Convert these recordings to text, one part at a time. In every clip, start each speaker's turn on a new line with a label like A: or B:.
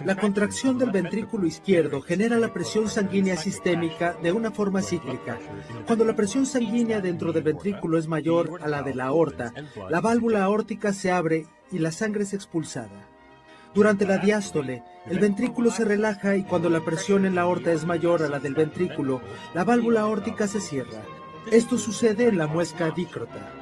A: La contracción del ventrículo izquierdo genera la presión sanguínea sistémica de una forma cíclica. Cuando la presión sanguínea dentro del ventrículo es mayor a la de la aorta, la válvula aórtica se abre y la sangre es expulsada. Durante la diástole, el ventrículo se relaja y cuando la presión en la aorta es mayor a la del ventrículo, la válvula aórtica se cierra. Esto sucede en la muesca dícrota.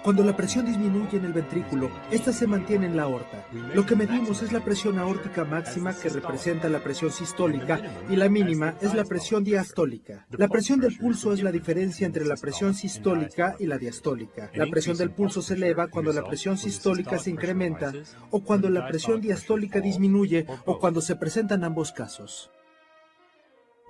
A: Cuando la presión disminuye en el ventrículo, esta se mantiene en la aorta. Lo que medimos es la presión aórtica máxima, que representa la presión sistólica, y la mínima es la presión diastólica. La presión del pulso es la diferencia entre la presión sistólica y la diastólica. La presión del pulso se eleva cuando la presión sistólica se incrementa, o cuando la presión diastólica disminuye, o cuando se presentan ambos casos.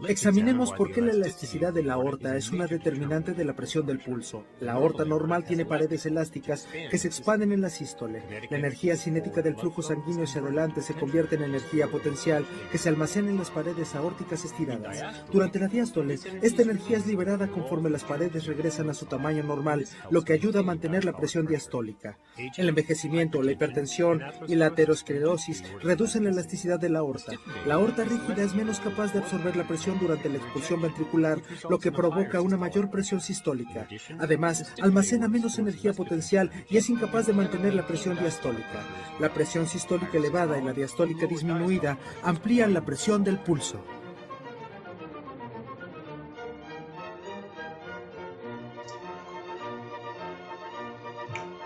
A: Examinemos por qué la elasticidad de la aorta es una determinante de la presión del pulso. La aorta normal tiene paredes elásticas que se expanden en la sístole. La energía cinética del flujo sanguíneo hacia adelante se convierte en energía potencial que se almacena en las paredes aórticas estiradas. Durante la diástole, esta energía es liberada conforme las paredes regresan a su tamaño normal, lo que ayuda a mantener la presión diastólica. El envejecimiento, la hipertensión y la aterosclerosis reducen la elasticidad de la aorta. La aorta rígida es menos capaz de absorber la presión durante la expulsión ventricular, lo que provoca una mayor presión sistólica. Además, almacena menos energía potencial y es incapaz de mantener la presión diastólica. La presión sistólica elevada y la diastólica disminuida amplían la presión del pulso.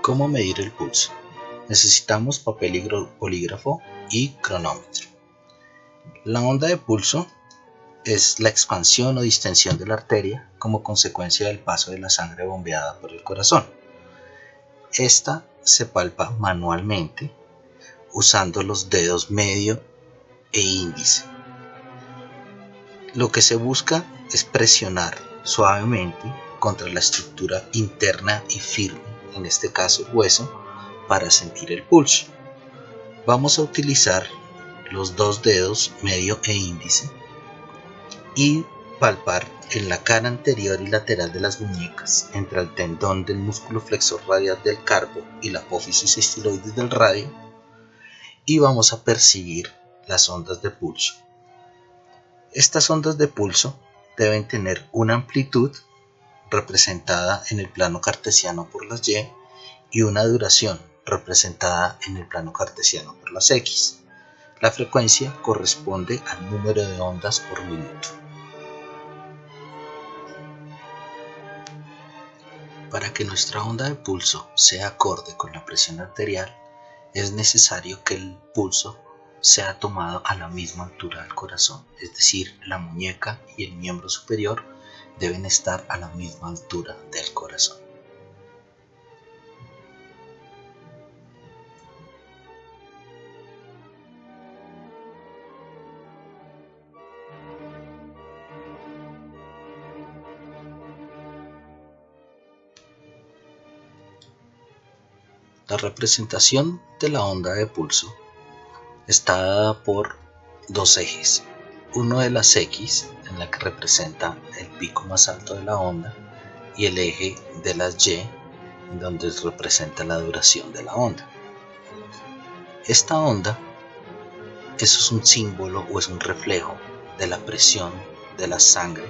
B: ¿Cómo medir el pulso? Necesitamos papel y bolígrafo y cronómetro. La onda de pulso es la expansión o distensión de la arteria como consecuencia del paso de la sangre bombeada por el corazón. Esta se palpa manualmente usando los dedos medio e índice. Lo que se busca es presionar suavemente contra la estructura interna y firme, en este caso el hueso, para sentir el pulso. Vamos a utilizar los dos dedos medio e índice y palpar en la cara anterior y lateral de las muñecas, entre el tendón del músculo flexor radial del carpo y la apófisis estiloides del radio, y vamos a percibir las ondas de pulso. Estas ondas de pulso deben tener una amplitud representada en el plano cartesiano por las y una duración representada en el plano cartesiano por las X. La frecuencia corresponde al número de ondas por minuto. Para que nuestra onda de pulso sea acorde con la presión arterial, es necesario que el pulso sea tomado a la misma altura del corazón, es decir, la muñeca y el miembro superior deben estar a la misma altura del corazón. La representación de la onda de pulso está dada por dos ejes. Uno de las X, en la que representa el pico más alto de la onda, y el eje de las Y, en donde representa la duración de la onda. Esta onda es un símbolo o es un reflejo de la presión de la sangre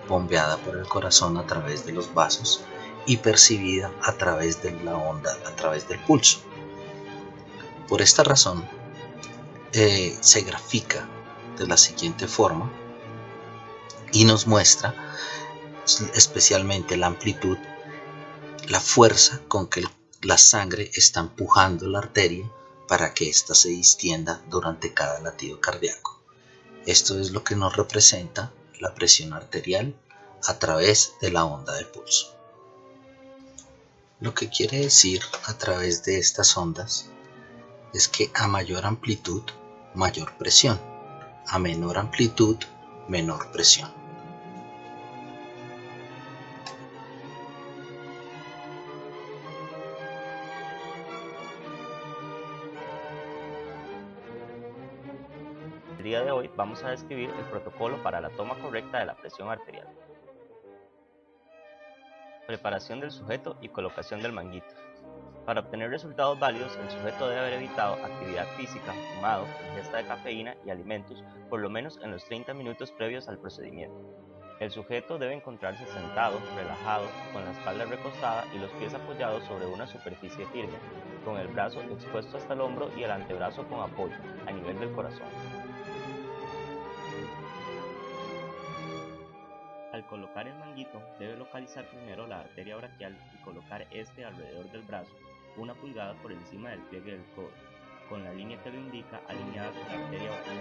B: bombeada por el corazón a través de los vasos y percibida a través de la onda, a través del pulso. Por esta razón, se grafica de la siguiente forma y nos muestra especialmente la amplitud, la fuerza con que la sangre está empujando la arteria para que ésta se distienda durante cada latido cardíaco. Esto es lo que nos representa la presión arterial a través de la onda de pulso. Lo que quiere decir a través de estas ondas es que a mayor amplitud, mayor presión, a menor amplitud, menor presión.
C: El día de hoy vamos a describir el protocolo para la toma correcta de la presión arterial. Preparación del sujeto y colocación del manguito. Para obtener resultados válidos, el sujeto debe haber evitado actividad física, fumado, ingesta de cafeína y alimentos por lo menos en los 30 minutos previos al procedimiento. El sujeto debe encontrarse sentado, relajado, con la espalda recostada y los pies apoyados sobre una superficie firme, con el brazo expuesto hasta el hombro y el antebrazo con apoyo, a nivel del corazón. Al colocar el manguito, debe localizar primero la arteria braquial y colocar este alrededor del brazo, 1 pulgada por encima del pliegue del codo, con la línea que lo indica alineada con la arteria braquial.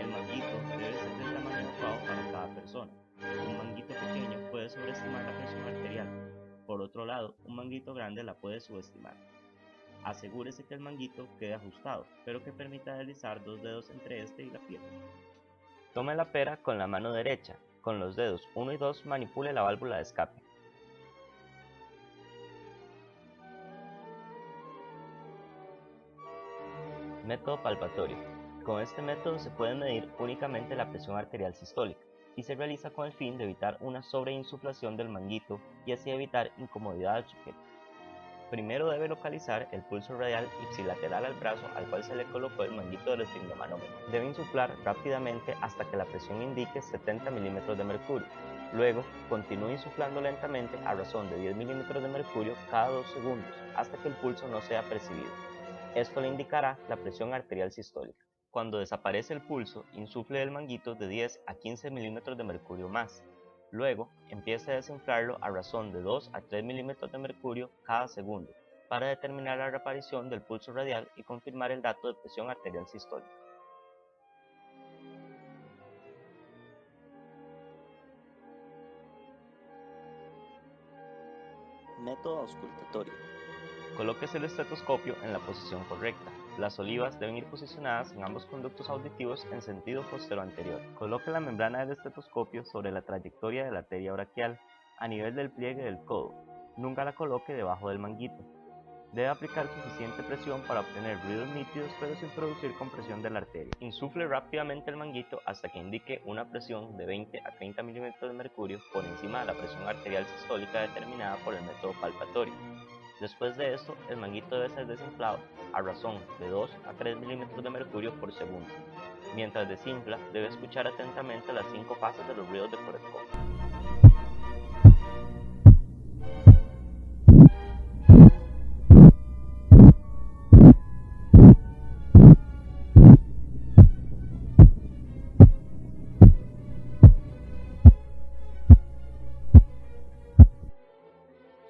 C: El manguito debe ser del tamaño adecuado para cada persona. Un manguito pequeño puede sobreestimar la presión arterial. Por otro lado, un manguito grande la puede subestimar. Asegúrese que el manguito quede ajustado, pero que permita deslizar 2 dedos entre este y la piel. Tome la pera con la mano derecha. Con los dedos 1 y 2 manipule la válvula de escape. Método palpatorio. Con este método se puede medir únicamente la presión arterial sistólica y se realiza con el fin de evitar una sobreinsuflación del manguito y así evitar incomodidad al sujeto. Primero debe localizar el pulso radial ipsilateral al brazo al cual se le colocó el manguito del esfigmomanómetro. Debe insuflar rápidamente hasta que la presión indique 70 milímetros de mercurio. Luego, continúe insuflando lentamente a razón de 10 milímetros de mercurio cada 2 segundos hasta que el pulso no sea percibido. Esto le indicará la presión arterial sistólica. Cuando desaparece el pulso, insufle el manguito de 10 a 15 milímetros de mercurio más. Luego, empiece a desinflarlo a razón de 2 a 3 milímetros de mercurio cada segundo para determinar la reaparición del pulso radial y confirmar el dato de presión arterial sistólica. Método auscultatorio. Colóquese el estetoscopio en la posición correcta. Las olivas deben ir posicionadas en ambos conductos auditivos en sentido postero-anterior. Coloque la membrana del estetoscopio sobre la trayectoria de la arteria braquial, a nivel del pliegue del codo. Nunca la coloque debajo del manguito. Debe aplicar suficiente presión para obtener ruidos nítidos pero sin producir compresión de la arteria. Insufle rápidamente el manguito hasta que indique una presión de 20 a 30 milímetros de mercurio por encima de la presión arterial sistólica determinada por el método palpatorio. Después de esto, el manguito debe ser desinflado a razón de 2 a 3 milímetros de mercurio por segundo. Mientras desinfla, debe escuchar atentamente las 5 fases de los ruidos de corescope.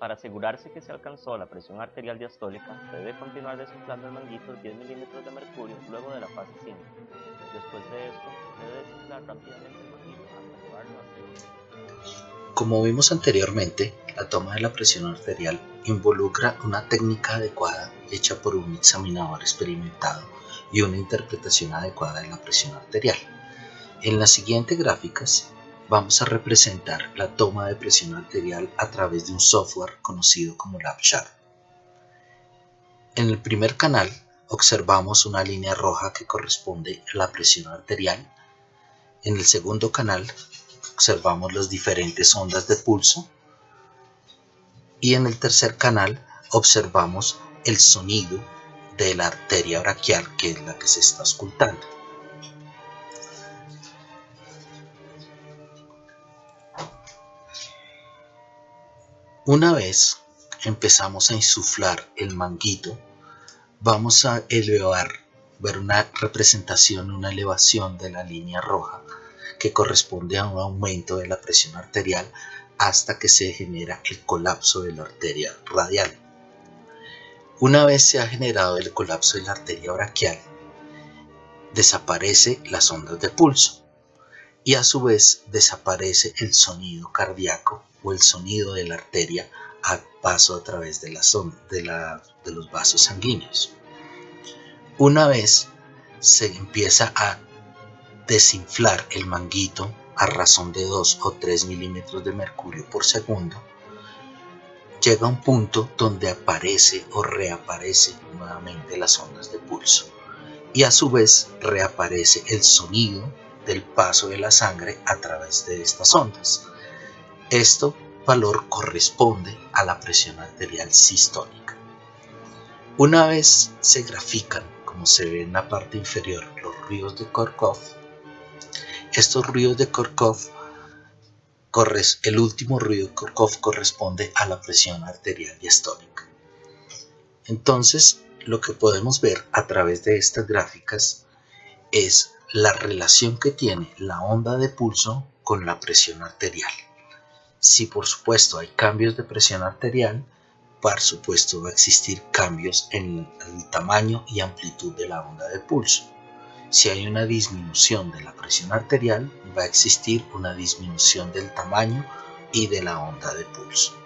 C: Para asegurarse que se alcanzó la presión arterial diastólica, se debe continuar desinflando el manguito 10 milímetros de mercurio luego de la fase 5. Después de esto, debe desinflar rápidamente el manguito hasta llevarlo a 0.
B: Como vimos anteriormente, la toma de la presión arterial involucra una técnica adecuada hecha por un examinador experimentado y una interpretación adecuada de la presión arterial. En las siguientes gráficas vamos a representar la toma de presión arterial a través de un software conocido como LabChart. En el primer canal observamos una línea roja que corresponde a la presión arterial. En el segundo canal observamos las diferentes ondas de pulso. Y en el tercer canal observamos el sonido de la arteria braquial, que es la que se está auscultando. Una vez empezamos a insuflar el manguito, vamos a ver una representación, una elevación de la línea roja que corresponde a un aumento de la presión arterial hasta que se genera el colapso de la arteria radial. Una vez se ha generado el colapso de la arteria braquial, desaparece las ondas de pulso y a su vez desaparece el sonido cardíaco o el sonido de la arteria a paso a través de los vasos sanguíneos. Una vez se empieza a desinflar el manguito a razón de 2 o 3 milímetros de mercurio por segundo, llega un punto donde aparece o reaparece nuevamente las ondas de pulso y a su vez reaparece el sonido del paso de la sangre a través de estas ondas. Este valor corresponde a la presión arterial sistólica. Una vez se grafican, como se ve en la parte inferior, los ruidos de Korkov, estos ruidos de Korkov, el último ruido de Korkov corresponde a la presión arterial diastólica. Entonces, lo que podemos ver a través de estas gráficas es la relación que tiene la onda de pulso con la presión arterial. Si por supuesto hay cambios de presión arterial, por supuesto va a existir cambios en el tamaño y amplitud de la onda de pulso. Si hay una disminución de la presión arterial, va a existir una disminución del tamaño y de la onda de pulso.